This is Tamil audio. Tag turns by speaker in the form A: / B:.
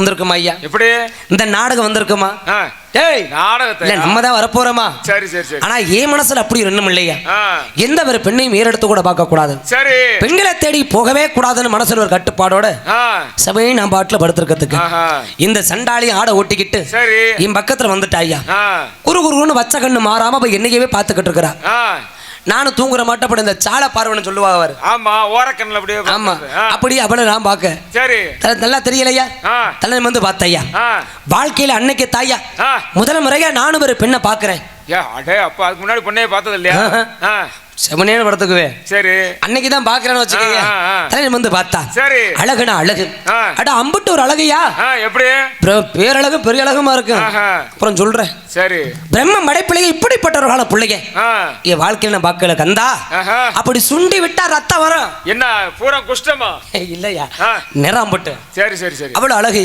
A: வந்திருக்குமா ஐயா?
B: எப்படி
A: இந்த நாடகம் வந்திருக்குமா? டேய்
B: நாடகத்தை
A: இல்ல நம்ம தான் வரப்போறோமா?
B: சரி சரி சரி.
A: ஆனா ஏன் மனசுல அப்படி ஒண்ணும் இல்லையா? எந்த ஒரு பெண்ணையும் ஏறெடுத்து கூட பார்க்க கூடாது.
B: சரி.
A: பெண்களை தேடி போகவே கூடாதுன்னு மனசுல ஒரு கட்டுப்பாடோட சபையை நான் பாட்டுல படுத்திருக்கிறதுக்கு இந்த சண்டாளி ஆடை ஓட்டிக்கிட்டு
B: சரி
A: என் பக்கத்துல வந்துட்டா ஐயா. குரு குருன்னு வச்ச கண்ணு மாறாம போய் என்னையவே பார்த்துக்கிட்டு இருக்கிறா. நானும் தூங்குற மாட்டப்பட இந்த சால பார்வன்னு சொல்லுவா அவர்.
B: ஆமா ஓரக்கண்ணில் அப்படியே.
A: ஆமா அப்படியே அவளை நான் பார்க்க
B: சரி
A: நல்லா தெரியலையா? தலை வந்து பார்த்தையா வாழ்க்கையில அன்னைக்கு தாயா முதல் முறையா நானும் ஒரு பெண்ணை பாக்குறேன்.
B: அடே அப்பா அதுக்கு முன்னாடி பொண்ணையே பார்த்தது இல்லையா?
A: செவனேன்னு படத்துக்குவே சரி அன்னைக்குதான் பாக்குறேன்னு வச்சுக்கோங்க. தலைவன் வந்து பார்த்தா சரி அழகுனா அழகு. அட அம்புட்டு ஒரு அழகையா
B: எப்படி
A: பேரழகு பெரிய அழகுமா இருக்கு. அப்புறம் சொல்றேன் சரி பிரம்ம மடைப்பிள்ளைங்க இப்படிப்பட்டவர்களான பிள்ளைங்க என் வாழ்க்கையில நான் பார்க்கல கந்தா. அப்படி சுண்டி விட்டா ரத்தம் வரும்.
B: என்ன பூரா குஷ்டமா?
A: இல்லையா நிறம் அம்புட்டு.
B: சரி சரி சரி
A: அவ்வளவு அழகு.